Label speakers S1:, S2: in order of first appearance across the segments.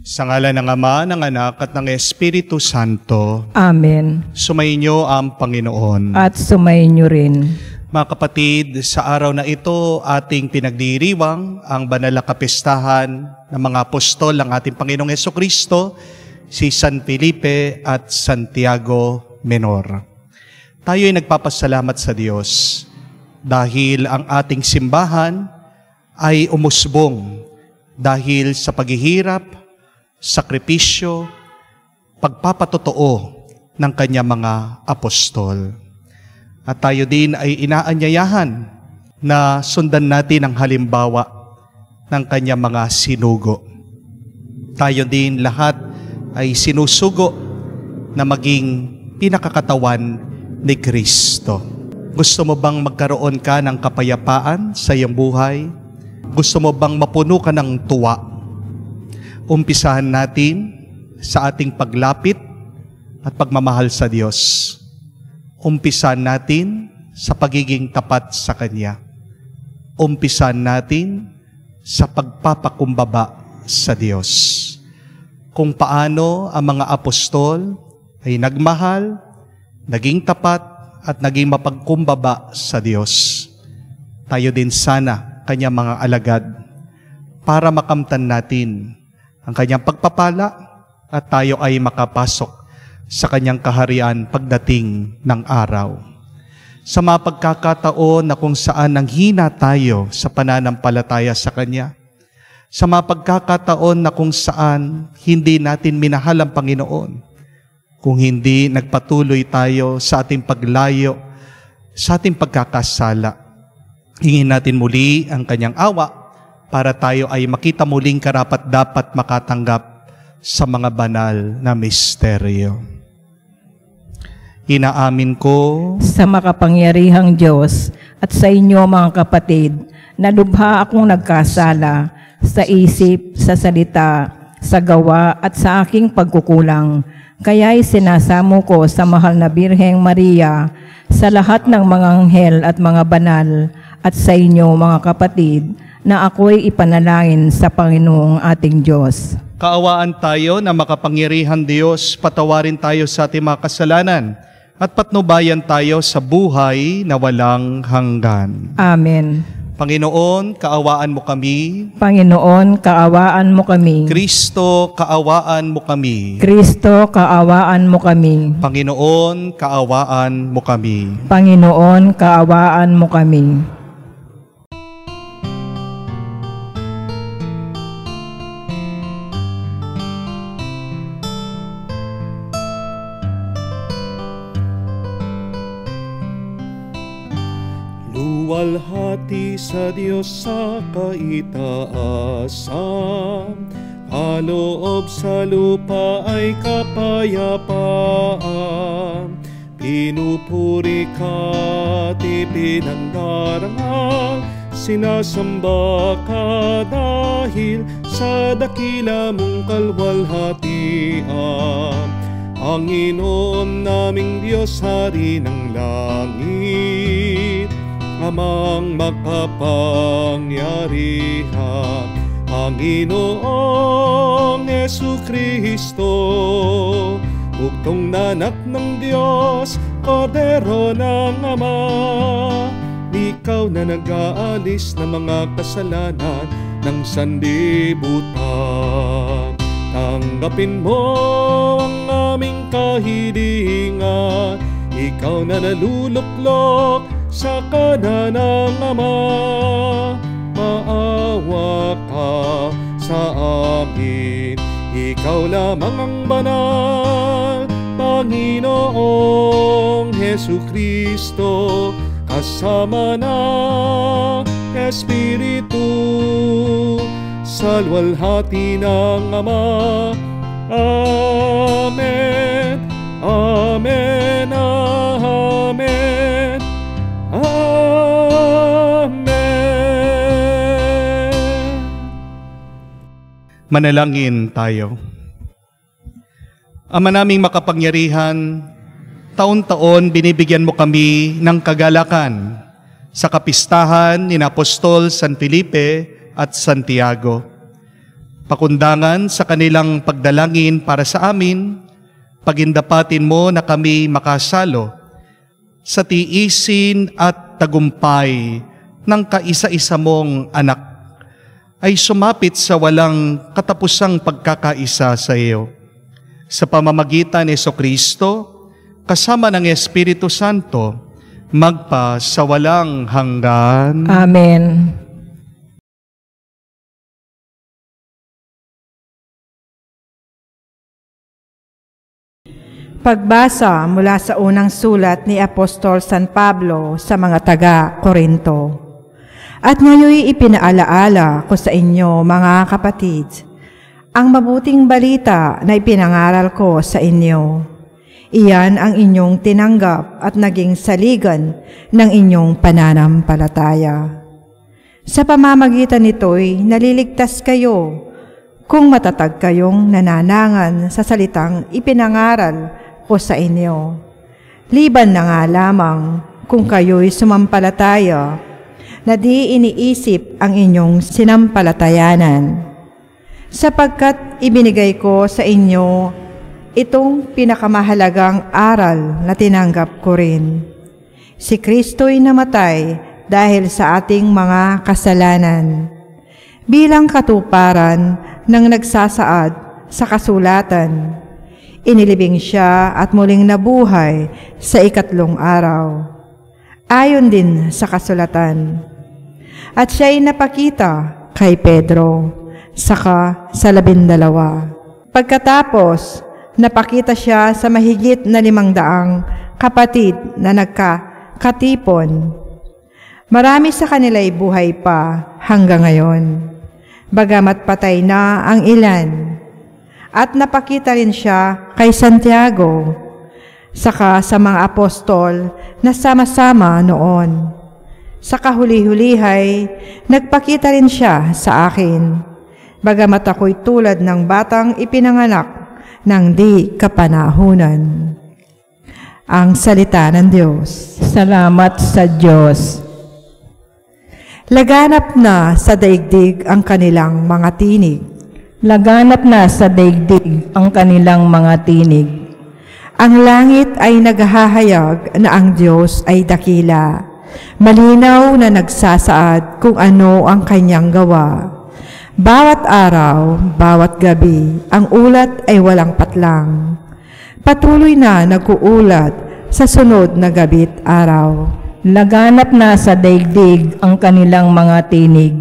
S1: Sa ngalan ng Ama, ng Anak, at ng Espiritu Santo.
S2: Amen.
S1: Sumainyo ang Panginoon.
S2: At sumainyo rin.
S1: Mga kapatid, sa araw na ito, ating pinagdiriwang ang banal na kapistahan ng mga apostol ng ating Panginoong Hesukristo, si San Felipe at Santiago Menor. Tayo ay nagpapasalamat sa Diyos dahil ang ating simbahan ay umusbong dahil sa paghihirap, sakripisyo, pagpapatotoo ng kanyang mga apostol. At tayo din ay inaanyayahan na sundan natin ang halimbawa ng kanyang mga sinugo. Tayo din lahat ay sinusugo na maging pinakakatawan ni Kristo. Gusto mo bang magkaroon ka ng kapayapaan sa iyong buhay? Gusto mo bang mapuno ka ng tuwa? Umpisahan natin sa ating paglapit at pagmamahal sa Diyos. Umpisahan natin sa pagiging tapat sa Kanya. Umpisahan natin sa pagpapakumbaba sa Diyos. Kung paano ang mga apostol ay nagmahal, naging tapat, at naging mapagkumbaba sa Diyos. Tayo din sana, Kanyang mga alagad, para makamtan natin ang Kanyang pagpapala at tayo ay makapasok sa Kanyang kaharian pagdating ng araw. Sa mga pagkakataon na kung saan nanghina tayo sa pananampalataya sa Kanya, sa mga pagkakataon na kung saan hindi natin minahal ang Panginoon, kung hindi nagpatuloy tayo sa ating paglayo, sa ating pagkakasala, hingin natin muli ang Kanyang awa para tayo ay makita muling karapat-dapat makatanggap sa mga banal na misteryo. Inaamin ko
S2: sa makapangyarihang Diyos at sa inyo mga kapatid, na lubha akong nagkasala sa isip, sa salita, sa gawa at sa aking pagkukulang. Kaya'y sinasamo ko sa mahal na Birheng Maria, sa lahat ng mga anghel at mga banal, at sa inyo mga kapatid, na ako'y ipanalangin sa Panginoong ating Diyos.
S1: Kaawaan tayo na makapangyarihan Diyos, patawarin tayo sa ating mga kasalanan, at patnubayan tayo sa buhay na walang hanggan.
S2: Amen.
S1: Panginoon, kaawaan mo kami.
S2: Panginoon, kaawaan mo kami.
S1: Kristo, kaawaan mo kami.
S2: Kristo, kaawaan mo kami.
S1: Panginoon, kaawaan mo kami.
S2: Panginoon, kaawaan mo kami.
S3: Luwalhati sa Diyos sa kaitaasan, kaloob sa lupa ay kapayapaan. Pinupuri ka at ipinandarangal, sinasamba ka dahil sa dakila mong kalwalhatian. Panginoon naming Diyos, Hari ng langit, Amang makapangyarihan, Panginoong Hesukristo, bugtong na anak ng Diyos, Kordero ng Ama. Ikaw na nag-aalis ng mga kasalanan ng sanlibutan. Tanggapin mo ang aming kahilingan, ikaw na naluluklok sa kanan ng Ama. Maawa ka sa amin, ikaw lamang ang banal, Panginoong Hesukristo, kasama ng Espiritu, sa luwalhati ng Ama. Amen. Amen. Amen.
S1: Manalangin tayo. Ama naming makapangyarihan, taon-taon binibigyan mo kami ng kagalakan sa kapistahan ni Apostol San Felipe at Santiago. pakundangan sa kanilang pagdalangin para sa amin, pagindapatin mo na kami makasalo sa tiisin at tagumpay ng kaisa-isa mong anak ay sumapit sa walang katapusang pagkakaisa sa iyo. Sa pamamagitan ni Jesucristo, kasama ng Espiritu Santo, magpa sa walang hanggan.
S2: Amen.
S4: Pagbasa mula sa unang sulat ni Apostol San Pablo sa mga taga-Korinto. At ngayoy ipinaalaala ko sa inyo, mga kapatid, ang mabuting balita na ipinangaral ko sa inyo. Iyan ang inyong tinanggap at naging saligan ng inyong pananampalataya. Sa pamamagitan nito'y naliligtas kayo kung matatag kayong nananangan sa salitang ipinangaral ko sa inyo. Liban na nga lamang kung kayo'y sumampalataya na di iniisip ang inyong sinampalatayanan. Sapagkat ibinigay ko sa inyo itong pinakamahalagang aral na tinanggap ko rin. Si Kristo'y namatay dahil sa ating mga kasalanan, bilang katuparan ng nagsasaad sa kasulatan. Inilibing siya at muling nabuhay sa ikatlong araw, ayon din sa kasulatan. At siya'y napakita kay Pedro, saka sa 12. Pagkatapos, napakita siya sa mahigit na 500 kapatid na nagkakatipon. Marami sa kanila'y buhay pa hanggang ngayon, bagamat patay na ang ilan. At napakita rin siya kay Santiago, saka sa mga apostol na sama-sama noon. Sa kahuli-hulihay, nagpakita rin siya sa akin, bagamat ako'y tulad ng batang ipinanganak ng di kapanahunan. Ang salita ng Diyos.
S2: Salamat sa Diyos.
S4: Laganap na sa daigdig ang kanilang mga tinig.
S2: Laganap na sa daigdig ang kanilang mga tinig.
S4: Ang langit ay naghahayag na ang Diyos ay dakila. Malinaw na nagsasaad kung ano ang kanyang gawa. Bawat araw, bawat gabi, ang ulat ay walang patlang. Patuloy na nag-uulat sa sunod na gabi't araw.
S2: Laganap na sa daigdig ang kanilang mga tinig.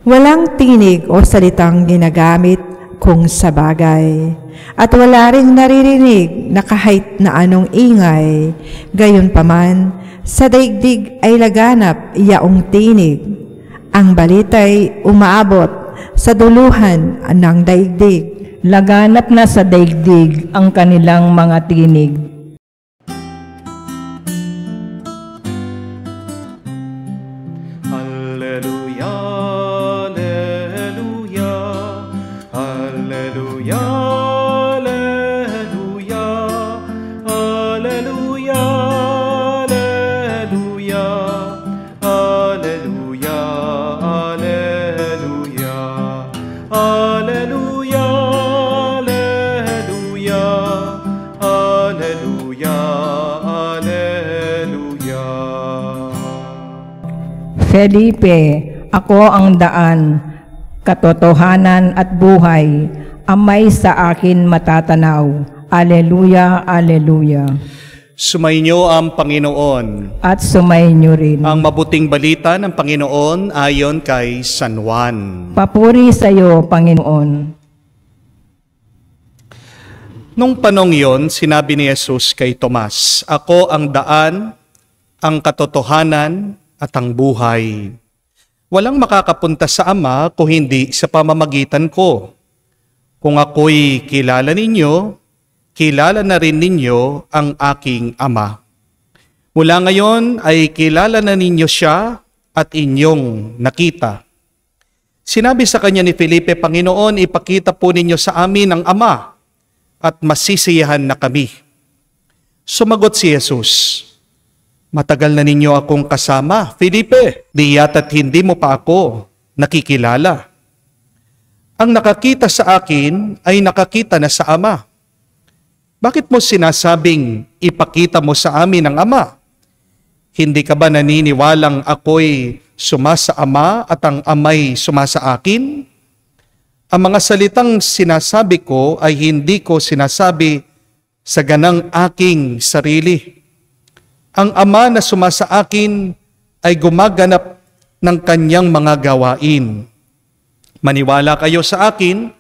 S4: Walang tinig o salitang ginagamit kung sa bagay, at wala ring naririnig na kahit na anong ingay. Gayunpaman, sa daigdig ay laganap yaong tinig. Ang balita'y umaabot sa duluhan ng daigdig.
S2: Laganap na sa daigdig ang kanilang mga tinig. Felipe, ako ang daan, katotohanan at buhay, amay sa akin matatanaw. Aleluya, aleluya.
S1: Sumainyo ang Panginoon.
S2: At sumainyo rin.
S1: Ang mabuting balita ng Panginoon ayon kay San Juan.
S2: Papuri sa iyo, Panginoon.
S1: Nung panong yon, sinabi ni Jesus kay Tomas, "Ako ang daan, ang katotohanan, at ang buhay. Walang makakapunta sa Ama kung hindi sa pamamagitan ko. Kung ako'y kilala ninyo, kilala na rin ninyo ang aking Ama. Mula ngayon ay kilala na ninyo siya at inyong nakita." Sinabi sa kanya ni Felipe, "Panginoon, ipakita po ninyo sa amin ang Ama at masisiyahan na kami." Sumagot si Jesus, "Matagal na ninyo akong kasama, Felipe. Di yata't hindi mo pa ako nakikilala. Ang nakakita sa akin ay nakakita na sa Ama. Bakit mo sinasabing ipakita mo sa amin ang Ama? Hindi ka ba naniniwalang ako'y sumasa Ama at ang Ama'y sumasa akin? Ang mga salitang sinasabi ko ay hindi ko sinasabi sa ganang aking sarili. Ang Ama na sumasa akin ay gumaganap ng kanyang mga gawain. Maniwala kayo sa akin,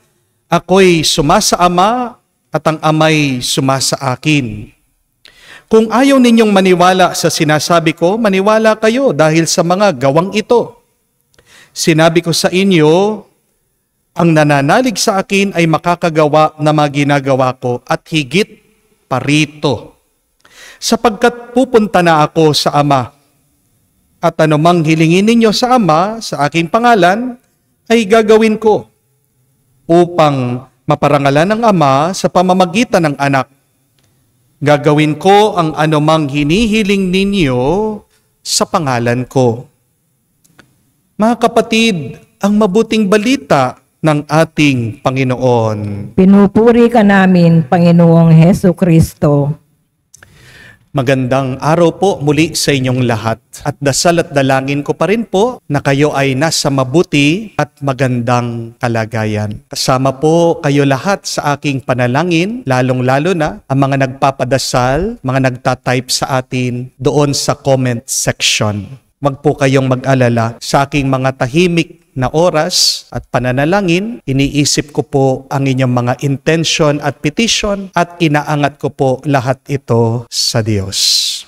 S1: ako'y sumasa Ama at ang Ama'y sumasa akin. Kung ayaw ninyong maniwala sa sinasabi ko, maniwala kayo dahil sa mga gawang ito. Sinabi ko sa inyo, ang nananalig sa akin ay makakagawa na mga ginagawa ko at higit pa rito. Sapagkat pupunta na ako sa Ama, at anumang hilingin ninyo sa Ama sa aking pangalan ay gagawin ko upang maparangalan ng Ama sa pamamagitan ng Anak. Gagawin ko ang anumang hinihiling ninyo sa pangalan ko. Mga kapatid, ang mabuting balita ng ating Panginoon.
S2: Pinupuri ka namin, Panginoong Heso Kristo.
S1: Magandang araw po muli sa inyong lahat. At dasal at dalangin ko pa rin po na kayo ay nasa mabuti at magandang kalagayan. Kasama po kayo lahat sa aking panalangin, lalong-lalo na ang mga nagpapadasal, mga nagtatype sa atin doon sa comment section. Wag po kayong mag-alala sa aking mga tahimik na oras at pananalangin, iniisip ko po ang inyong mga intention at petition at inaangat ko po lahat ito sa Diyos.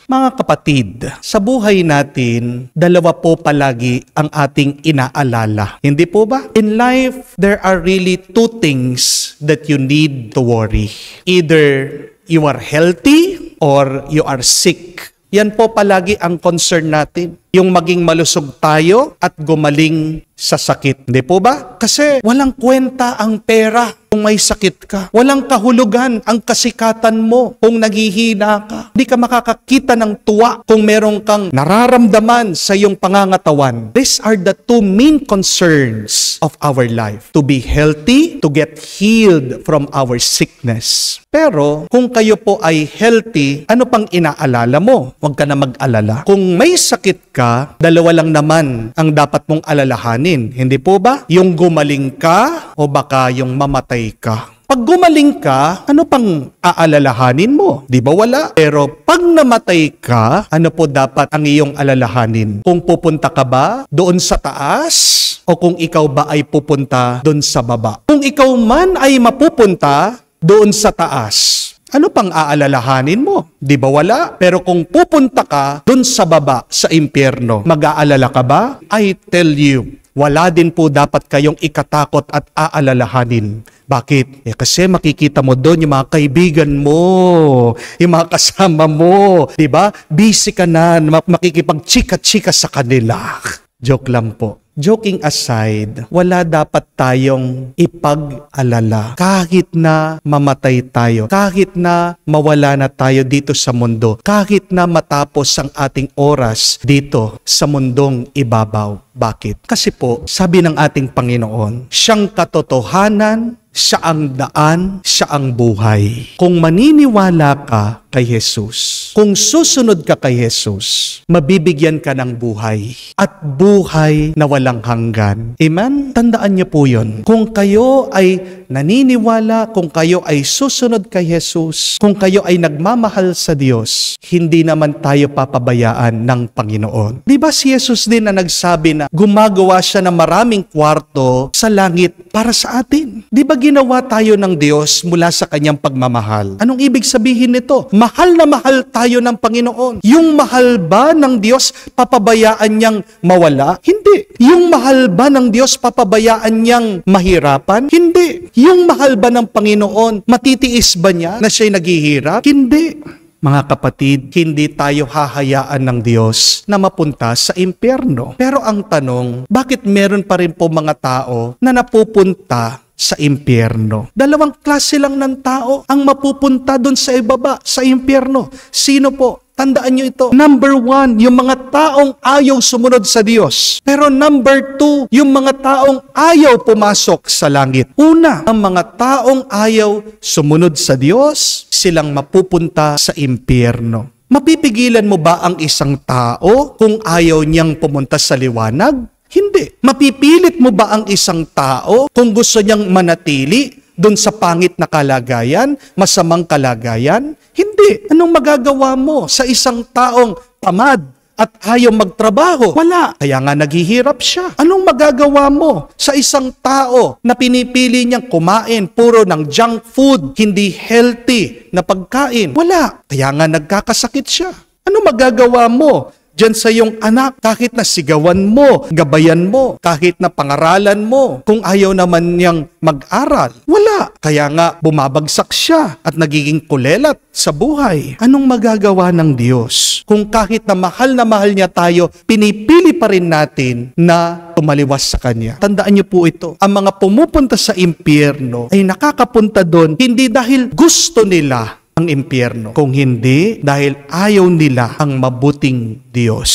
S1: Mga kapatid, sa buhay natin, dalawa po palagi ang ating inaalala. Hindi po ba? In life, there are really two things that you need to worry. Either you are healthy or you are sick. Yan po palagi ang concern natin. Yung maging malusog tayo at gumaling sa sakit. Hindi po ba? Kasi walang kwenta ang pera kung may sakit ka. Walang kahulugan ang kasikatan mo kung naghihina ka. Hindi ka makakakita ng tuwa kung meron kang nararamdaman sa iyong pangangatawan. These are the two main concerns of our life. To be healthy, to get healed from our sickness. Pero kung kayo po ay healthy, ano pang inaalala mo? Huwag ka na mag-alala. Kung may sakit ka, dalawa lang naman ang dapat mong alalahanin. Hindi po ba? Yung gumaling ka o baka yung mamatay ka. Pag gumaling ka, ano pang aalalahanin mo? Di ba wala? Pero pag namatay ka, ano po dapat ang iyong alalahanin? Kung pupunta ka ba doon sa taas o kung ikaw ba ay pupunta doon sa baba? Kung ikaw man ay mapupunta doon sa taas, ano pang aalalahanin mo? Di ba wala? Pero kung pupunta ka dun sa baba, sa impyerno, mag-aalala ka ba? I tell you, wala din po dapat kayong ikatakot at aalalahanin. Bakit? Kasi makikita mo doon yung mga kaibigan mo, yung mga kasama mo. Di ba? Busy ka na, makikipag-chika-chika sa kanila. Joke lang po. Joking aside, wala dapat tayong ipag-alala. Kahit na mamatay tayo, kahit na mawala na tayo dito sa mundo, kahit na matapos ang ating oras dito sa mundong ibabaw. Bakit? Kasi po, sabi ng ating Panginoon, siyang katotohanan, siya ang daan, siya ang buhay. Kung maniniwala ka kay Jesus, kung susunod ka kay Jesus, mabibigyan ka ng buhay. At buhay na walang hanggan. Amen? Tandaan niyo po yun. Kung kayo ay naniniwala, kung kayo ay susunod kay Jesus, kung kayo ay nagmamahal sa Diyos, hindi naman tayo papabayaan ng Panginoon. Di ba si Jesus din na nagsabi na gumagawa siya ng maraming kwarto sa langit para sa atin? Di ba ginawa tayo ng Diyos mula sa kanyang pagmamahal? Anong ibig sabihin nito? Mahal na mahal tayo ng Panginoon. Yung mahal ba ng Diyos papabayaan niyang mawala? Hindi. Yung mahal ba ng Diyos papabayaan niyang mahirapan? Hindi. Yung mahal ba ng Panginoon matitiis ba niya na siya'y naghihirap? Hindi. Mga kapatid, hindi tayo hahayaan ng Diyos na mapunta sa impyerno. Pero ang tanong, bakit meron pa rin po mga tao na napupunta sa impyerno? Dalawang klase lang ng tao ang mapupunta doon sa ibaba, sa impyerno. Sino po? Tandaan nyo ito. Number 1, yung mga taong ayaw sumunod sa Diyos. Pero number 2, yung mga taong ayaw pumasok sa langit. Una, ang mga taong ayaw sumunod sa Diyos, silang mapupunta sa impyerno. Mapipigilan mo ba ang isang tao kung ayaw niyang pumunta sa liwanag? Hindi. Mapipilit mo ba ang isang tao kung gusto niyang manatili doon sa pangit na kalagayan, masamang kalagayan? Hindi. Anong magagawa mo sa isang taong tamad at ayaw magtrabaho? Wala. Kaya nga naghihirap siya. Anong magagawa mo sa isang tao na pinipili niyang kumain puro ng junk food, hindi healthy na pagkain? Wala. Kaya nga nagkakasakit siya. Anong magagawa mo diyan sa iyong anak, kahit na sigawan mo, gabayan mo, kahit na pangaralan mo, kung ayaw naman niyang mag-aral? Wala. Kaya nga bumabagsak siya at nagiging kulelat sa buhay. Anong magagawa ng Diyos kung kahit na mahal niya tayo, pinipili pa rin natin na tumaliwas sa Kanya? Tandaan niyo po ito. Ang mga pumupunta sa impyerno ay nakakapunta doon hindi dahil gusto nila ang impyerno, kung hindi dahil ayaw nila ang mabuting Diyos.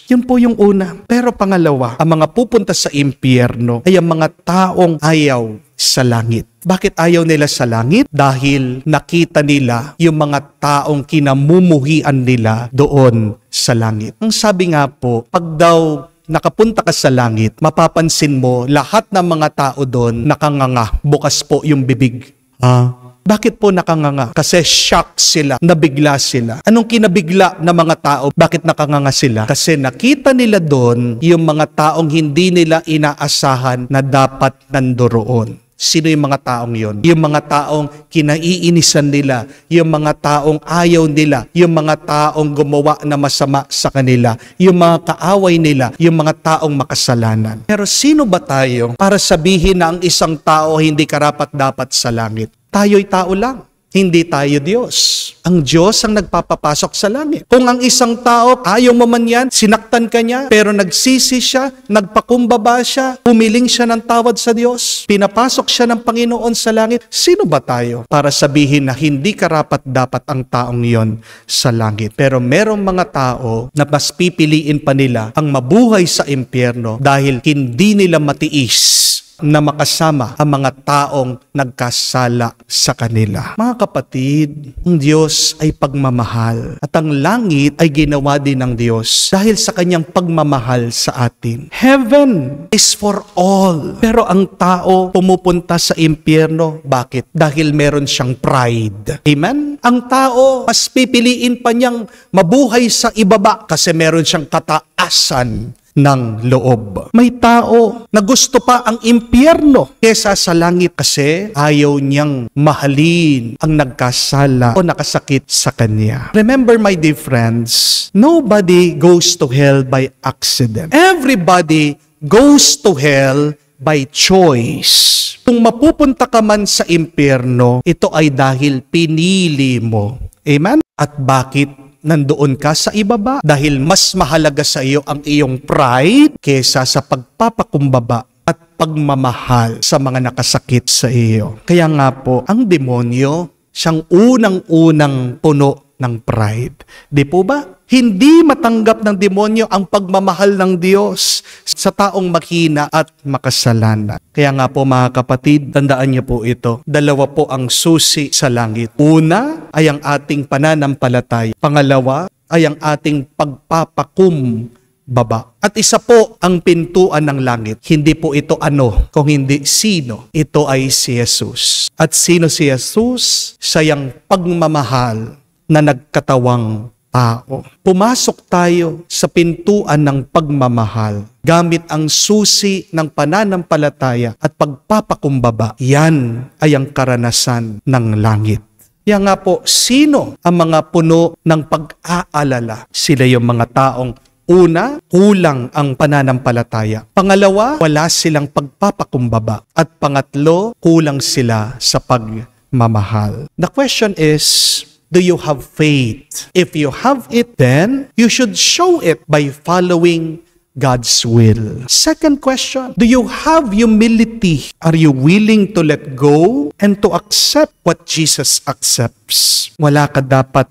S1: Yun po yung una. Pero pangalawa, ang mga pupunta sa impyerno ay ang mga taong ayaw sa langit. Bakit ayaw nila sa langit? Dahil nakita nila yung mga taong kinamumuhian nila doon sa langit. Ang sabi nga po, pag daw nakapunta ka sa langit, mapapansin mo lahat ng mga tao doon nakanganga, bukas po yung bibig. Bakit po nakanganga? Kasi shock sila, nabigla sila. Anong kinabigla ng mga tao? Bakit nakanganga sila? Kasi nakita nila doon yung mga taong hindi nila inaasahan na dapat nandoroon. Sino yung mga taong yon? Yung mga taong kinaiinisan nila, yung mga taong ayaw nila, yung mga taong gumawa na masama sa kanila, yung mga kaaway nila, yung mga taong makasalanan. Pero sino ba tayo para sabihin na ang isang tao hindi karapat-dapat sa langit? Tayo'y tao lang. Hindi tayo Diyos. Ang Diyos ang nagpapapasok sa langit. Kung ang isang tao, ayaw mo man yan, sinaktan ka niya, pero nagsisi siya, nagpakumbaba siya, humiling siya ng tawad sa Diyos, pinapasok siya ng Panginoon sa langit, sino ba tayo para sabihin na hindi karapat-dapat ang taong yon sa langit? Pero merong mga tao na mas pipiliin pa nila ang mabuhay sa impyerno dahil hindi nila matiis na makasama ang mga taong nagkasala sa kanila. Mga kapatid, ang Diyos ay pagmamahal at ang langit ay ginawa din ng Diyos dahil sa kanyang pagmamahal sa atin. Heaven is for all. Pero ang tao pumupunta sa impyerno. Bakit? Dahil meron siyang pride. Amen? Ang tao, mas pipiliin pa niyang mabuhay sa ibaba kasi meron siyang kataasan ng loob. May tao na gusto pa ang impyerno kesa sa langit kasi ayaw niyang mahalin ang nagkasala o nakasakit sa kanya. Remember, my dear friends, nobody goes to hell by accident. Everybody goes to hell by choice. Kung mapupunta ka man sa impyerno, ito ay dahil pinili mo. Amen? At bakit nandoon ka sa ibaba? Dahil mas mahalaga sa iyo ang iyong pride kesa sa pagpapakumbaba at pagmamahal sa mga nakasakit sa iyo. Kaya nga po, ang demonyo, siyang unang-unang puno ng pride. Di po ba? Hindi matanggap ng demonyo ang pagmamahal ng Diyos sa taong mahina at makasalanan. Kaya nga po mga kapatid, tandaan niyo po ito. Dalawa po ang susi sa langit. Una ay ang ating pananampalataya. Pangalawa ay ang ating pagpapakumbaba. At isa po ang pintuan ng langit. Hindi po ito ano, kung hindi sino. Ito ay si Jesus. At sino si Jesus? Siyang pagmamahal na nagkatawang tao. Pumasok tayo sa pintuan ng pagmamahal gamit ang susi ng pananampalataya at pagpapakumbaba. Yan ay ang karanasan ng langit. Yan nga po, sino ang mga puno ng pag-aalala? Sila yung mga taong una, kulang ang pananampalataya. Pangalawa, wala silang pagpapakumbaba. At pangatlo, kulang sila sa pagmamahal. The question is, do you have faith? If you have it, then you should show it by following God's will. Second question, do you have humility? Are you willing to let go and to accept what Jesus accepts? Wala ka dapat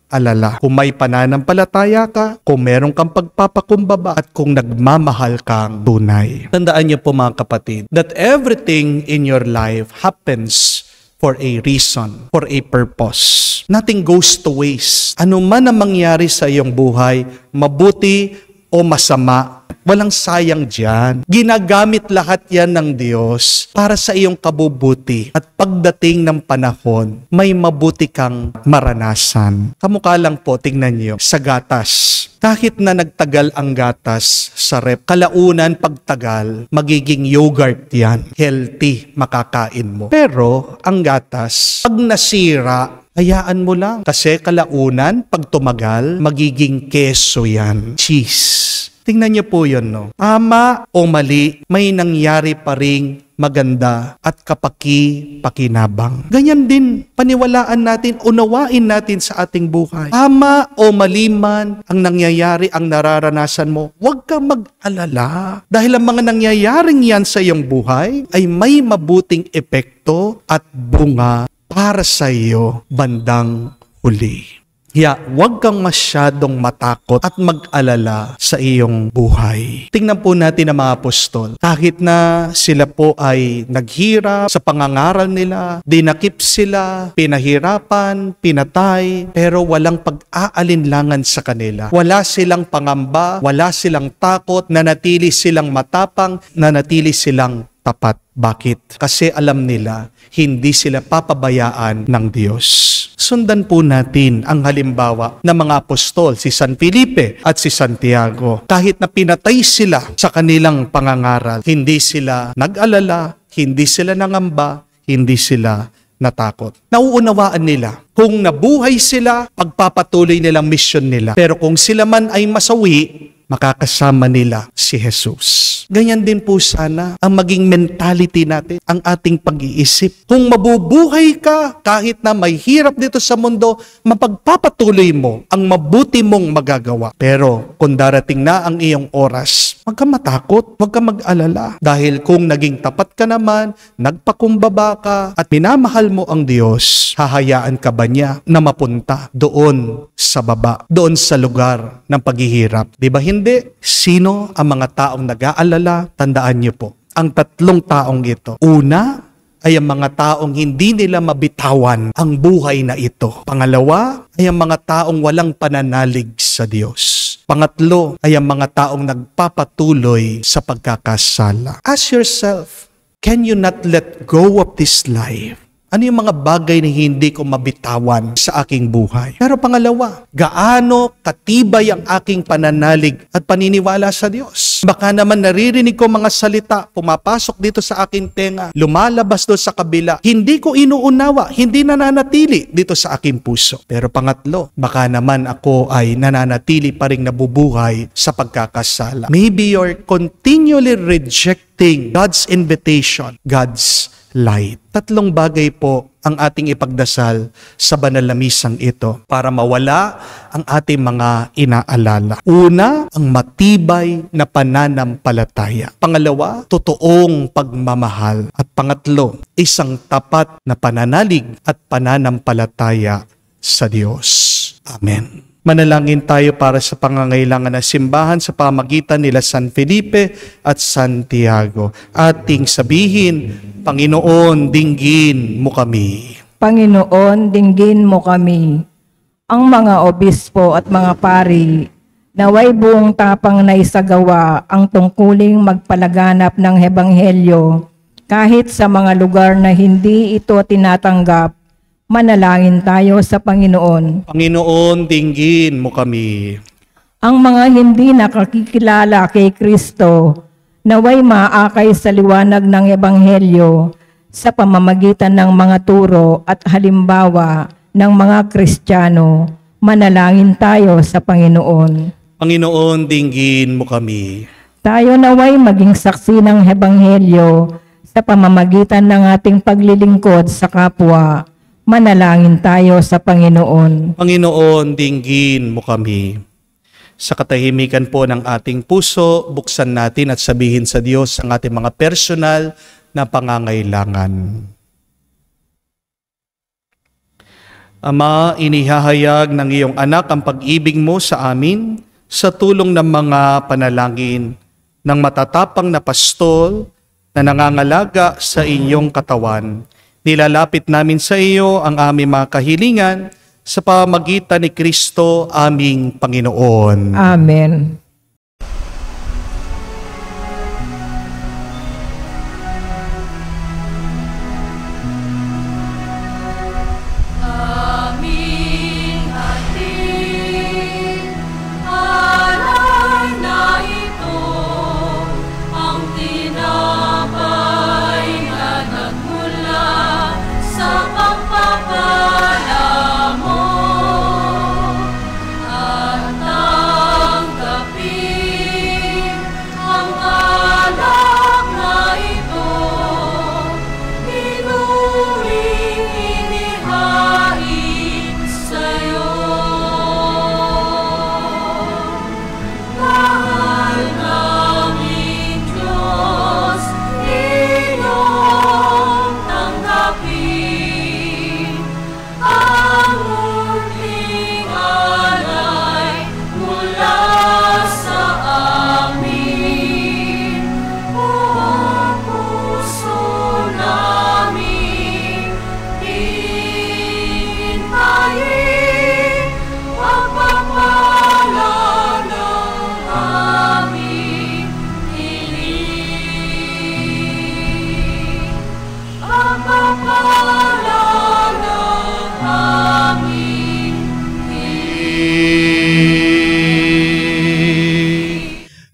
S1: mag-alala. Kung may pananampalataya ka, kung meron kang pagpapakumbaba, at kung nagmamahal kang tunay. Tandaan niyo po mga kapatid, that everything in your life happens for a reason, for a purpose. Nothing goes to waste. Ano man ang mangyari sa iyong buhay, mabuti o masama, walang sayang diyan. Ginagamit lahat yan ng Diyos para sa iyong kabubuti. At pagdating ng panahon, may mabuti kang maranasan. Kamukha lang po, tingnan niyo, sa gatas. Kahit na nagtagal ang gatas sa rep, kalaunan pagtagal, magiging yogurt yan. Healthy, makakain mo. Pero ang gatas, pag nasira, hayaan mo lang. Kasi kalaunan, pag tumagal, magiging keso yan. Cheese. Tingnan niyo po yun, no? Tama o mali, may nangyari pa ring maganda at kapaki-pakinabang. Ganyan din, paniwalaan natin, unawain natin sa ating buhay. Tama o mali man ang nangyayari, ang nararanasan mo, huwag kang mag-alala. Dahil ang mga nangyayaring yan sa iyong buhay ay may mabuting epekto at bunga para sa iyo bandang huli. Kaya huwag kang masyadong matakot at mag-alala sa iyong buhay. Tingnan po natin ang mga apostol. Kahit na sila po ay naghirap sa pangangaral nila, dinakip sila, pinahirapan, pinatay, pero walang pag-aalinlangan sa kanila. Wala silang pangamba, wala silang takot, nanatili silang matapang, nanatili silang tapat. Bakit? Kasi alam nila, hindi sila papabayaan ng Diyos. Sundan po natin ang halimbawa ng mga apostol, si San Felipe at si Santiago. Kahit na pinatay sila sa kanilang pangangaral, hindi sila nag-alala, hindi sila nangamba, hindi sila natakot. Nauunawaan nila, kung nabuhay sila, pagpapatuloy nilang misyon nila. Pero kung sila man ay masawi, makakasama nila si Jesus. Ganyan din po sana ang maging mentality natin, ang ating pag-iisip. Kung mabubuhay ka, kahit na may hirap dito sa mundo, mapagpapatuloy mo ang mabuti mong magagawa. Pero kung darating na ang iyong oras, huwag kang matakot, huwag kang mag-alala. Dahil kung naging tapat ka naman, nagpakumbaba ka, at minamahal mo ang Diyos, hahayaan ka ba niya na mapunta doon sa baba, doon sa lugar ng paghihirap? Di ba hindi? Sino ang mga taong nag-aalala? Tandaan niyo po, ang tatlong taong ito. Una ay ang mga taong hindi nila mabitawan ang buhay na ito. Pangalawa ay ang mga taong walang pananalig sa Diyos. Pangatlo ay ang mga taong nagpapatuloy sa pagkakasala. Ask yourself, can you not let go of this life? Ano yung mga bagay na hindi ko mabitawan sa aking buhay? Pero pangalawa, gaano katibay ang aking pananalig at paniniwala sa Diyos? Baka naman naririnig ko mga salita, pumapasok dito sa aking tenga, lumalabas doon sa kabila. Hindi ko inuunawa, hindi nananatili dito sa aking puso. Pero pangatlo, baka naman ako ay nananatili pa rin nabubuhay sa pagkakasala. Maybe you're continually rejecting God's invitation, God's light. Tatlong bagay po ang ating ipagdasal sa banal na misang ito para mawala ang ating mga inaalala. Una, ang matibay na pananampalataya. Pangalawa, totoong pagmamahal. At pangatlo, isang tapat na pananalig at pananampalataya sa Diyos. Amen. Manalangin tayo para sa pangangailangan ng simbahan sa pamagitan nila San Felipe at Santiago. Ating sabihin, Panginoon, dinggin mo kami.
S2: Panginoon, dinggin mo kami. Ang mga obispo at mga pari, naway buong tapang na isagawa ang tungkuling magpalaganap ng Hebanghelyo kahit sa mga lugar na hindi ito tinatanggap. Manalangin tayo sa Panginoon.
S1: Panginoon, dinggin mo kami.
S2: Ang mga hindi nakakikilala kay Kristo, naway maakay sa liwanag ng Ebanghelyo sa pamamagitan ng mga turo at halimbawa ng mga Kristiyano. Manalangin tayo sa Panginoon.
S1: Panginoon, dinggin mo kami.
S2: Tayo naway maging saksi ng Ebanghelyo sa pamamagitan ng ating paglilingkod sa kapwa. Manalangin tayo sa Panginoon.
S1: Panginoon, dinggin mo kami. Sa katahimikan po ng ating puso, buksan natin at sabihin sa Diyos ang ating mga personal na pangangailangan. Ama, inihahayag ng iyong anak ang pag-ibig mo sa amin sa tulong ng mga panalangin ng matatapang na pastol na nangangalaga sa inyong katawan. Nilalapit namin sa iyo ang aming mga kahilingan sa pamamagitan ni Kristo aming Panginoon.
S2: Amen.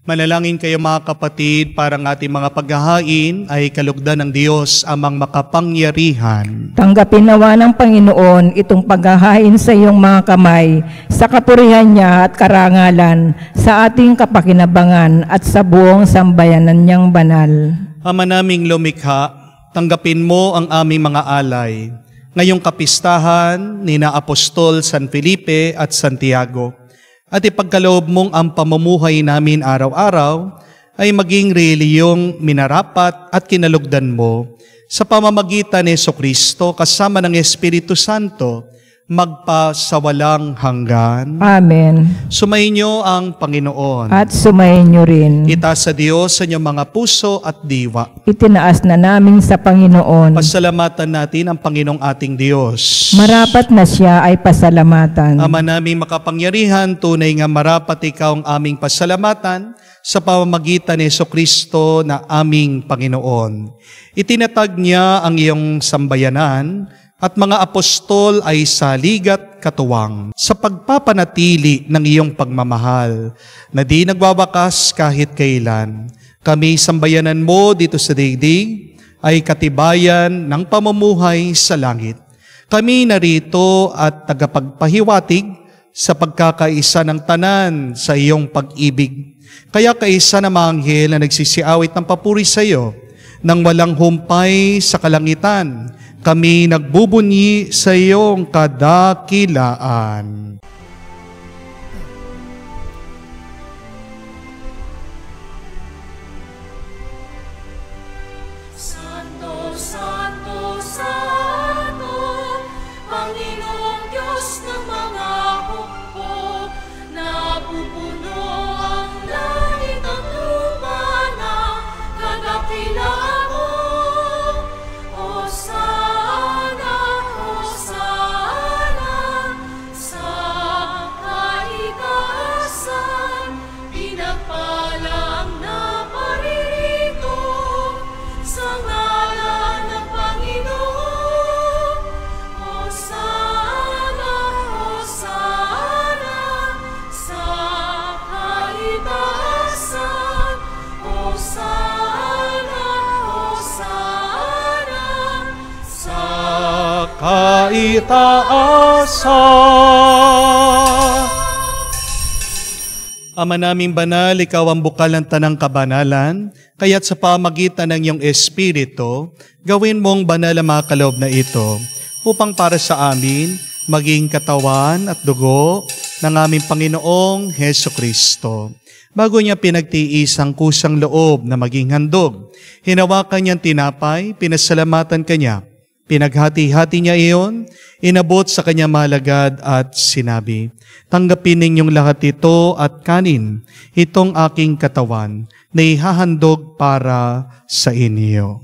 S1: Manalangin kayo mga kapatid para ang ating mga paghahain ay kalugdan ng Diyos amang makapangyarihan.
S2: Tanggapin nawa ng Panginoon itong paghahain sa iyong mga kamay sa kapurihan niya at karangalan sa ating kapakinabangan at sa buong sambayanan niyang banal.
S1: Ama naming lumikha, tanggapin mo ang aming mga alay. Ngayong kapistahan ni na Apostol San Felipe at Santiago. At ipagkaloob mong ang pamumuhay namin araw-araw ay maging reliyong minarapat at kinalugdan mo sa pamamagitan ni Jesucristo kasama ng Espiritu Santo magpasawalang hanggan.
S2: Amen.
S1: Sumainyo ang Panginoon.
S2: At sumayin niyo rin.
S1: Itaas sa Diyos sa inyong mga puso at diwa.
S2: Itinaas na namin sa Panginoon.
S1: Pasalamatan natin ang Panginoong ating Diyos.
S2: Marapat na siya ay pasalamatan.
S1: Ama naming makapangyarihan, tunay nga marapat ikaw ang aming pasalamatan sa pamamagitan ni Jesucristo na aming Panginoon. Itinatag niya ang iyong sambayanan at mga apostol ay saligat katuwang sa pagpapanatili ng iyong pagmamahal na di nagwawakas kahit kailan. Kami sambayanan mo dito sa daigdig ay katibayan ng pamumuhay sa langit. Kami narito at tagapagpahiwatig sa pagkakaisa ng tanan sa iyong pag-ibig. Kaya kaisa na mga anghel na nagsisiawit ng papuri sa iyo nang walang humpay sa kalangitan, kami nagbubunyi sa iyong kadakilaan.
S5: Santo, Santo, Santo, Panginoong Diyos ng mga hukbo, napupuno ang langit at lupa ng kadakilaan mo. Hosana, Hosana, sa kaitaasan, pinagpala ang naparirito sa ngalan ng Panginoon. Hosana, Hosana, sa kaitaasan. Hosana, Hosana, sa
S1: Kaitaasan. Ama naming banal, ikaw ang bukal ng tanang kabanalan, kaya't sa pamagitan ng iyong Espiritu, gawin mong banal ang mga kaloob na ito, upang para sa amin, maging katawan at dugo ng aming Panginoong Hesukristo. Bago niya pinagtiis ang kusang loob na maging handog, hinawakan niyang tinapay, pinasalamatan kanya, Pinaghati-hati niya iyon, inabot sa kanyang malagad at sinabi, "Tanggapin ninyong lahat ito at kanin, itong aking katawan na ihahandog para sa inyo."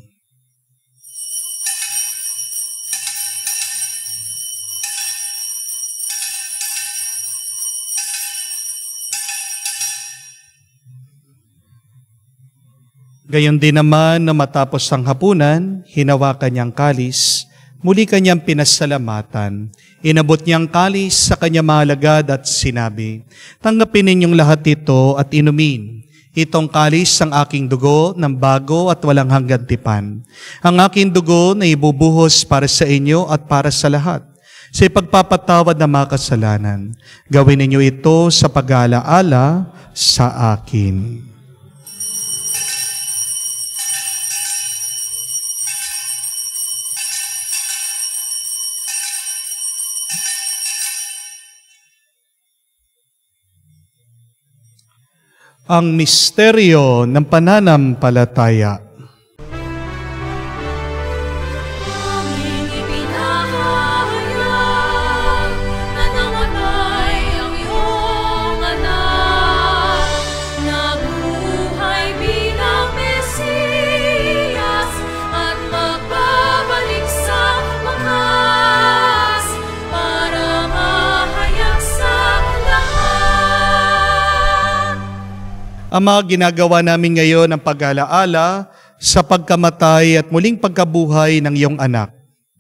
S1: Gayon din naman na matapos ang hapunan, hinawakan niyang kalis, muli kanyang pinasalamatan. Inabot niyang kalis sa kanyang malagad at sinabi, "Tanggapin ninyong lahat ito at inumin. Itong kalis ang aking dugo ng bago at walang hanggang tipan. Ang aking dugo na ibubuhos para sa inyo at para sa lahat, sa ipagpapatawad ng mga kasalanan. Gawin ninyo ito sa pag-aalaala sa akin." Ang misteryo ng pananampalataya.
S5: Aming ipinahayag na namatay ang iyong anak, nabuhay bilang Mesiyas at magbabalik sa wakas para mahayag sa lahat.
S1: Ama, ginagawa namin ngayon ang pag-alaala sa pagkamatay at muling pagkabuhay ng iyong anak.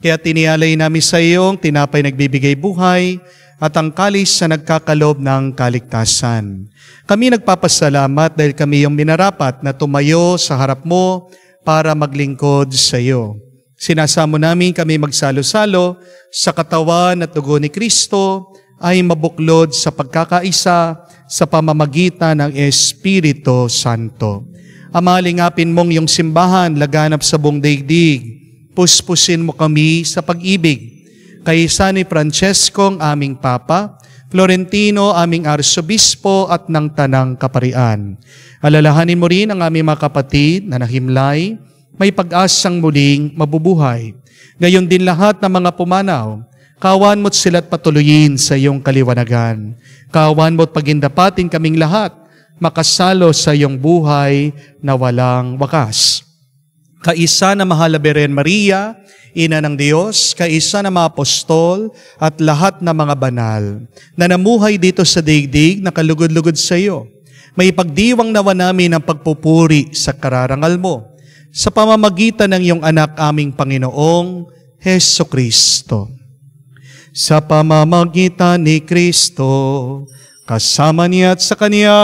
S1: Kaya tinialay namin sa iyong tinapay nagbibigay buhay at ang kalis na nagkakalob ng kaligtasan. Kami nagpapasalamat dahil kami yung minarapat na tumayo sa harap mo para maglingkod sa iyo. Sinasamo namin kami magsalo-salo sa katawan at dugo ni Kristo ay mabuklod sa pagkakaisa sa pamamagitan ng Espiritu Santo. Ama, lingapin mong iyong simbahan laganap sa buong daigdig. Puspusin mo kami sa pag-ibig. Kaysa ni Francesco, aming Papa, Florentino, aming Arsobispo at ng Tanang Kaparian. Alalahanin mo rin ang aming mga kapatid na nahimlay, may pag-asang muling mabubuhay. Gayon din lahat ng mga pumanaw, kawan mo't sila't patuloyin sa iyong kaliwanagan. Kawan mo't pagindapatin kaming lahat, makasalo sa iyong buhay na walang wakas. Kaisa na mahal na Birhen Maria, Ina ng Diyos, kaisa na mga apostol at lahat na mga banal, na namuhay dito sa daigdig na kalugod-lugod sa iyo. May pagdiwang nawa namin ang pagpupuri sa kararangal mo, sa pamamagitan ng iyong anak aming Panginoong Heso Kristo. Sa pamamagitan ni Kristo, kasama niya at sa Kanya,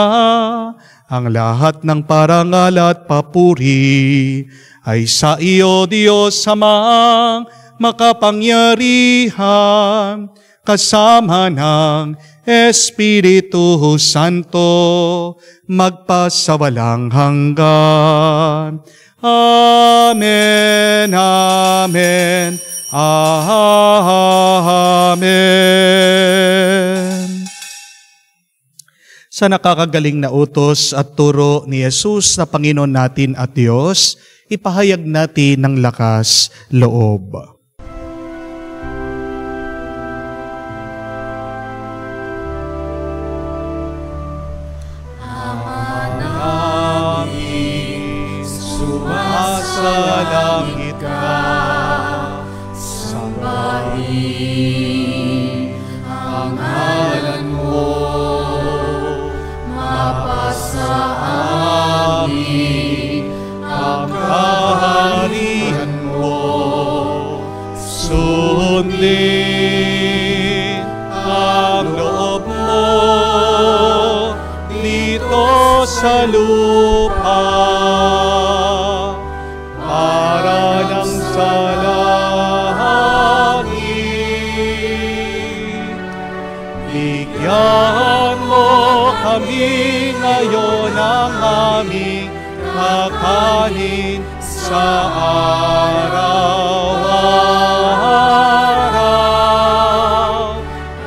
S1: ang lahat ng parangal at papuri ay sa iyo, Diyos Amang makapangyarihan, kasama ng Espiritu Santo, magpasawalang hanggan. Amen, Amen, Amen. Sa nakakagaling na utos at turo ni Jesus na Panginoon natin at Diyos, ipahayag natin ng lakas loob. Sa langit ka, sambahin ang ngalan mo, mapasa amin ang kaharian mo, sundin ang loob mo dito sa lupa. Bigyan mo kami ngayon ng aming kakanin sa araw-araw,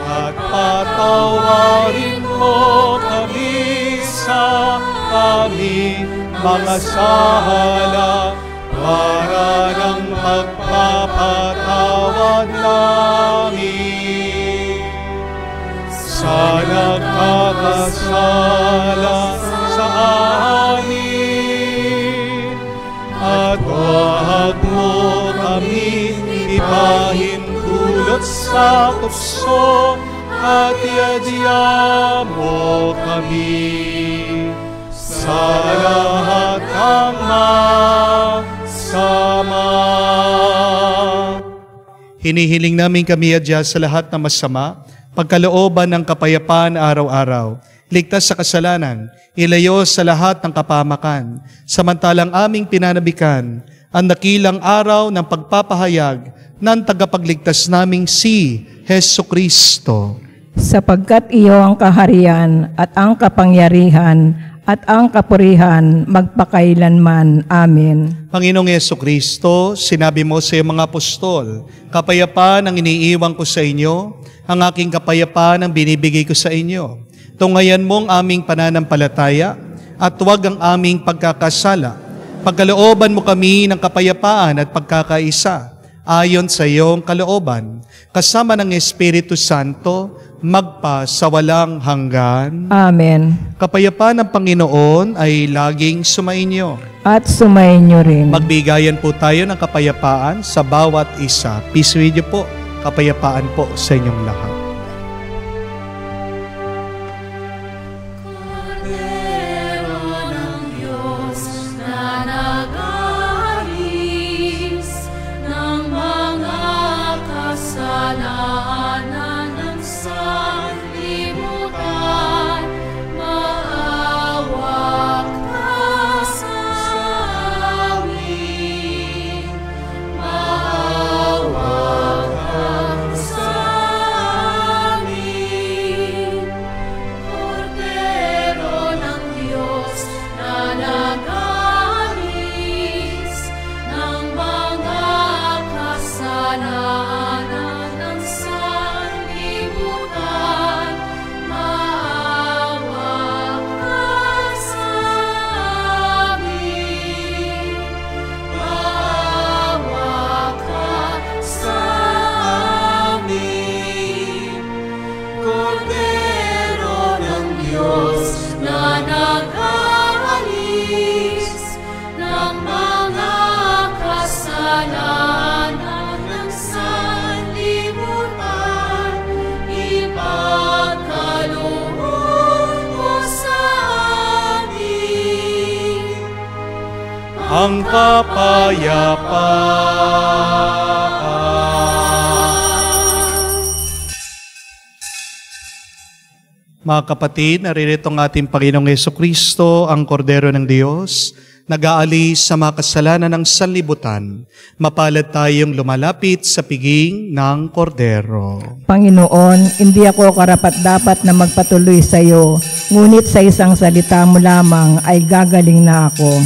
S1: at patawarin mo kami sa aming mga sala para ng pagpapatawad namin sa nagkakasala sa amin, at huwag mo kami ipahintulot sa tukso, at iadya mo kami sa lahat ng masama. Hinihiling namin kami adya sa lahat ng masama, pagkalooban ng kapayapaan araw-araw, ligtas sa kasalanan, ilayo sa lahat ng kapamakan, samantalang aming pinanabikan ang dakilang araw ng pagpapahayag ng tagapagligtas naming si Hesukristo.
S2: Sapagkat iyo ang kaharian at ang kapangyarihan at ang kapurihan magpakailanman. Amen.
S1: Panginoong Hesukristo, sinabi mo sa iyong mga apostol, kapayapaan ang iniiwan ko sa inyo, ang aking kapayapaan ang binibigay ko sa inyo. Tungayan mo ang aming pananampalataya at huwag ang aming pagkakasala. Pagkalooban mo kami ng kapayapaan at pagkakaisa ayon sa iyong kalooban, kasama ng Espiritu Santo, magpa sa walang hanggan.
S2: Amen.
S1: Kapayapaan ng Panginoon ay laging sumainyo.
S2: At sumainyo rin.
S1: Magbigayan po tayo ng kapayapaan sa bawat isa. Peace with you po. Kapayapaan po sa inyong lahat.
S5: Kordero ng Diyos na nag-aalis ng mga kasalanan ng sanlibutan, maawa ka sa amin. Maawa ka sa amin. Kordero ng Diyos na nag-aalis ng mga kasalanan ng sanlibutan, maawa ka sa amin. Maawa ka sa amin. Kordero ng Diyos na nag-aalis ng mga kasalanan ng sanlibutan, ipagkaloob mo sa amin
S1: Ang kapayapaan. Mga kapatid, naririto ang ating Panginoong Hesukristo, ang Kordero ng Diyos, nag-aalis sa mga kasalanan ng sanlibutan. Mapalad tayong lumalapit sa piging ng Kordero.
S2: Panginoon, hindi ako karapat-dapat na magpatuloy sa iyo, ngunit sa isang salita mo lamang ay gagaling na ako.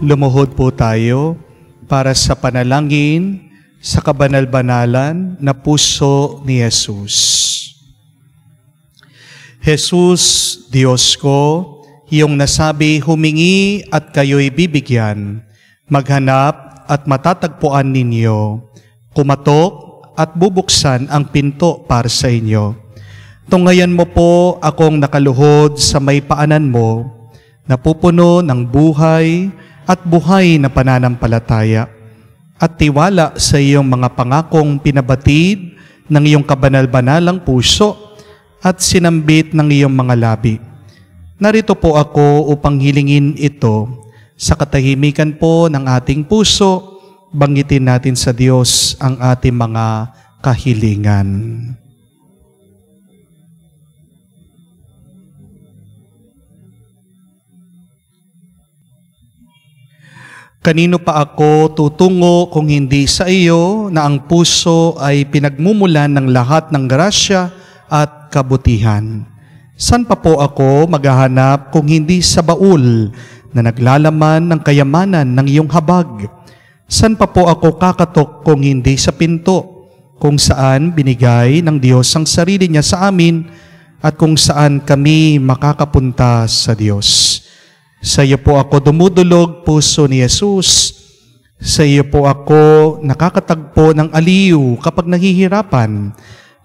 S1: Lumuhod po tayo para sa panalangin sa kabanal-banalan na puso ni Jesus. Jesus, Diyos ko, iyong nasabi, humingi at kayo'y bibigyan, maghanap at matatagpuan ninyo, kumatok at bubuksan ang pinto para sa inyo. Tunghayan mo po akong nakaluhod sa may paanan mo, napupuno ng buhay at buhay na pananampalataya, at tiwala sa iyong mga pangakong pinabatid ng iyong kabanal-banalang puso at sinambit ng iyong mga labi. Narito po ako upang hilingin ito sa katahimikan po ng ating puso. Banggitin natin sa Diyos ang ating mga kahilingan. Kanino pa ako tutungo kung hindi sa iyo na ang puso ay pinagmumulan ng lahat ng grasya at kabutihan? San pa po ako maghahanap kung hindi sa baul na naglalaman ng kayamanan ng iyong habag? San pa po ako kakatok kung hindi sa pinto kung saan binigay ng Diyos ang sarili niya sa amin at kung saan kami makakapunta sa Diyos? Sa iyo po ako dumudulog, puso ni Jesus. Sa iyo po ako nakakatagpo ng aliw kapag nahihirapan,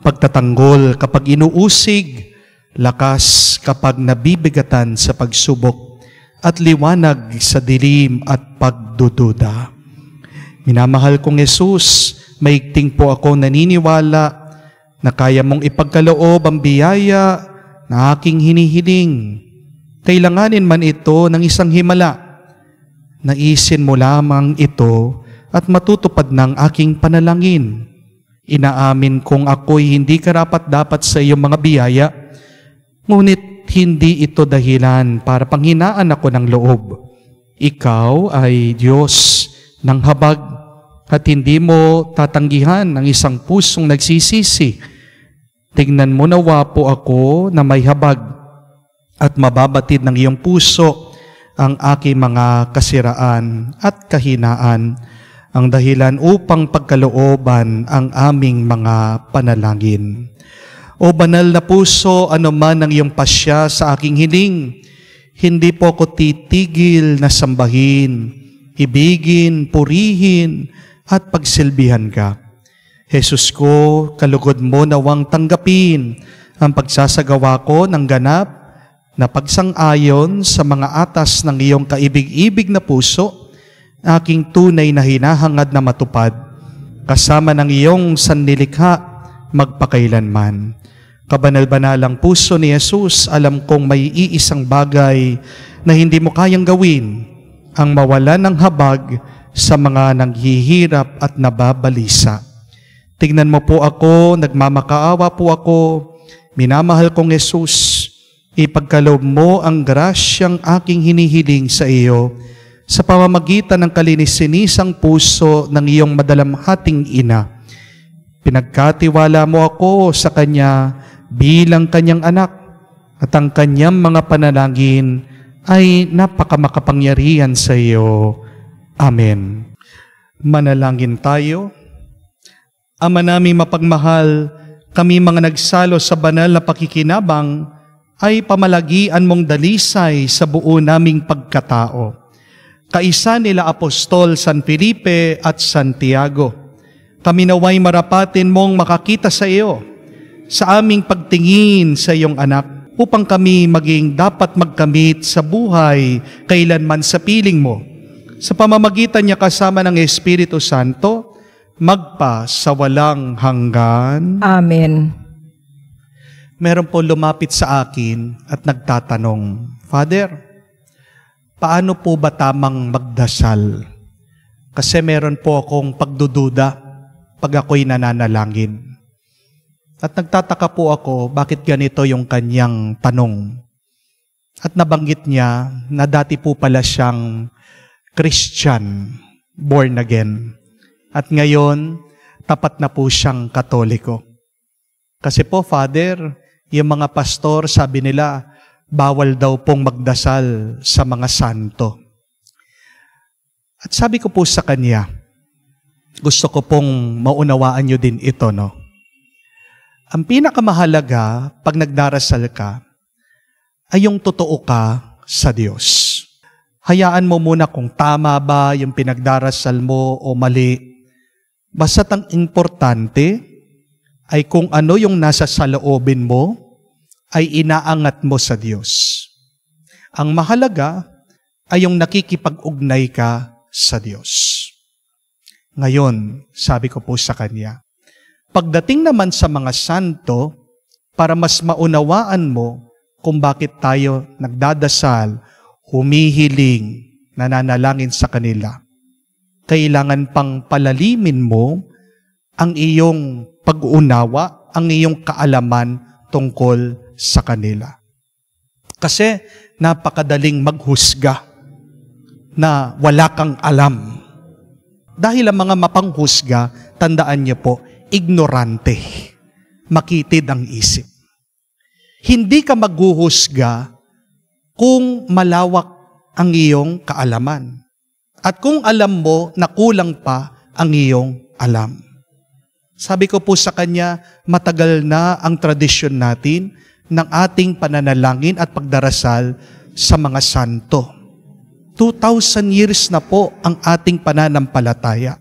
S1: pagtatanggol kapag inuusig, lakas kapag nabibigatan sa pagsubok, at liwanag sa dilim at pagdududa. Minamahal kong Jesus, maigting po ako naniniwala na kaya mong ipagkaloob ang biyaya na aking hinihiling. Kailanganin man ito ng isang himala, naisin mo lamang ito at matutupad ng aking panalangin. Inaamin kong ako'y hindi karapat-dapat sa iyong mga biyaya, ngunit hindi ito dahilan para panghinaan ako ng loob. Ikaw ay Diyos ng habag at hindi mo tatanggihan ang isang pusong nagsisisi. Tingnan mo nawa po ako na may habag at mababatid ng iyong puso ang aking mga kasiraan at kahinaan, ang dahilan upang pagkalooban ang aming mga panalangin. O banal na puso, anuman ang iyong pasya sa aking hiling, hindi po ako titigil na sambahin, ibigin, purihin, at pagsilbihan ka. Jesus ko, kalugod mo nawang tanggapin ang pagsasagawa ko ng ganap na pagsang-ayon sa mga atas ng iyong kaibig-ibig na puso, aking tunay na hinahangad na matupad, kasama ng iyong sannilikha magpakailanman. Kabanal-banalang puso ni Jesus, alam kong may iisang bagay na hindi mo kayang gawin, ang mawalan ng habag sa mga nanghihirap at nababalisa. Tingnan mo po ako, nagmamakaawa po ako, minamahal kong Jesus, ipagkaloob mo ang grasyang aking hinihiling sa iyo sa pamamagitan ng kalinis-sinisang puso ng iyong madalamhating ina. Pinagkatiwala mo ako sa Kanya bilang Kanyang anak at ang Kanyang mga panalangin ay napakamakapangyarihan sa iyo. Amen. Manalangin tayo. Ama naming mapagmahal, kami mga nagsalo sa banal na pakikinabang ay pamalagian mong dalisay sa buo naming pagkatao. Kaisa nila Apostol San Felipe at Santiago, kami naway marapatin mong makakita sa iyo sa aming pagtingin sa iyong anak upang kami maging dapat magkamit sa buhay kailanman sa piling mo. Sa pamamagitan niya kasama ng Espiritu Santo, magpa sa walang hanggan.
S2: Amen.
S1: Meron po lumapit sa akin at nagtatanong, Father, paano po ba tamang magdasal? Kasi meron po akong pagdududa pag ako'y nananalangin. At nagtataka po ako bakit ganito yung kanyang tanong. At nabanggit niya na dati po pala siyang Christian, born again. At ngayon, tapat na po siyang Katoliko. Kasi po, Father, yung mga pastor, sabi nila, bawal daw pong magdasal sa mga santo. At sabi ko po sa kanya, gusto ko pong maunawaan nyo din ito, no? Ang pinakamahalaga pag nagdarasal ka, ay yung totoo ka sa Diyos. Hayaan mo muna kung tama ba yung pinagdarasal mo o mali. Basta't ang importante ay kung ano yung nasa saloobin mo, ay inaangat mo sa Diyos. Ang mahalaga ay yung nakikipag-ugnay ka sa Diyos. Ngayon, sabi ko po sa kanya, pagdating naman sa mga santo, para mas maunawaan mo kung bakit tayo nagdadasal, humihiling, nananalangin sa kanila, kailangan pang palalimin mo ang iyong pag-uunawa, ang iyong kaalaman tungkol sa kanila. Kasi napakadaling maghusga na wala kang alam. Dahil ang mga mapanghusga, tandaan niyo po, ignorante, makitid ang isip. Hindi ka maghuhusga kung malawak ang iyong kaalaman. At kung alam mo na kulang pa ang iyong alam. Sabi ko po sa kanya, matagal na ang tradisyon natin ng ating pananalangin at pagdarasal sa mga santo. 2,000 years na po ang ating pananampalataya.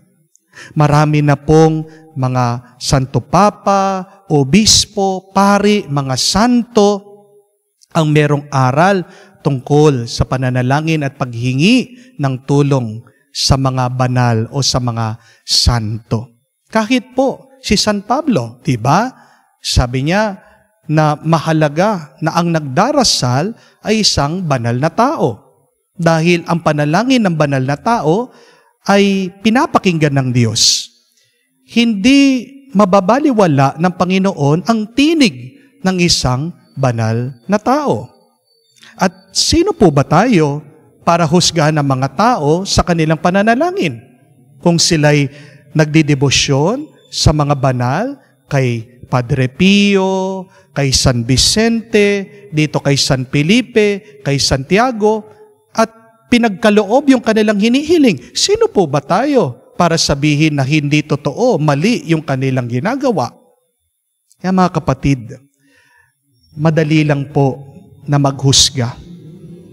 S1: Marami na pong mga santo papa, obispo, pari, mga santo ang merong aral tungkol sa pananalangin at paghingi ng tulong sa mga banal o sa mga santo. Kahit po si San Pablo, diba? Sabi niya na mahalaga na ang nagdarasal ay isang banal na tao. Dahil ang panalangin ng banal na tao ay pinapakinggan ng Diyos. Hindi mababaliwala ng Panginoon ang tinig ng isang banal na tao. At sino po ba tayo para husgahan ng mga tao sa kanilang pananalangin? Kung sila'y nagdidebosyon sa mga banal, kay Padre Pio, kay San Vicente, dito kay San Felipe, kay Santiago, at pinagkaloob yung kanilang hinihiling. Sino po ba tayo para sabihin na hindi totoo, mali yung kanilang ginagawa? Kaya mga kapatid, madali lang po na maghusga.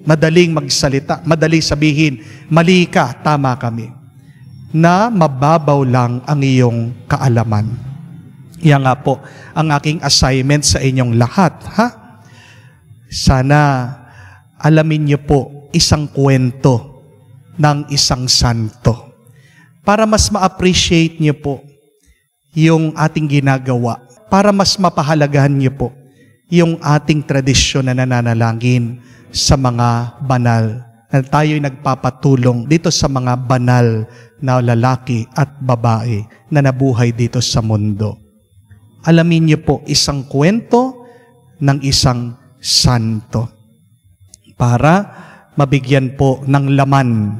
S1: Madaling magsalita, madaling sabihin, mali ka, tama kami. Na mababaw lang ang iyong kaalaman. Yan nga po ang aking assignment sa inyong lahat. Ha? Sana alamin niyo po isang kwento ng isang santo para mas ma-appreciate niyo po yung ating ginagawa, para mas mapahalagahan niyo po yung ating tradisyon na nananalangin sa mga banal, na tayo'y nagpapatulong dito sa mga banal na lalaki at babae na nabuhay dito sa mundo. Alamin niyo po isang kwento ng isang santo para mabigyan po ng laman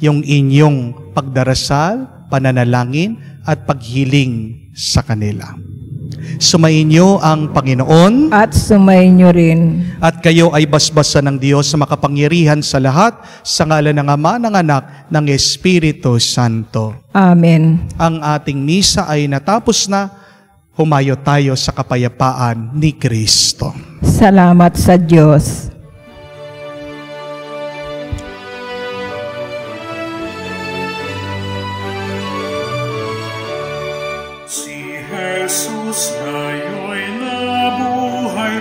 S1: yung inyong pagdarasal, pananalangin at paghiling sa kanila. Sumayin niyo ang Panginoon
S2: At sumayin niyo rin.
S1: at kayo ay basbasan ng Diyos sa makapangyarihan sa lahat sa ngalan ng Ama, ng Anak, ng Espiritu Santo.
S2: Amen.
S1: Ang ating misa ay natapos na. Humayo tayo sa kapayapaan ni Kristo.
S2: Salamat sa Diyos.
S3: Si Jesus ngayon'y nabuhay,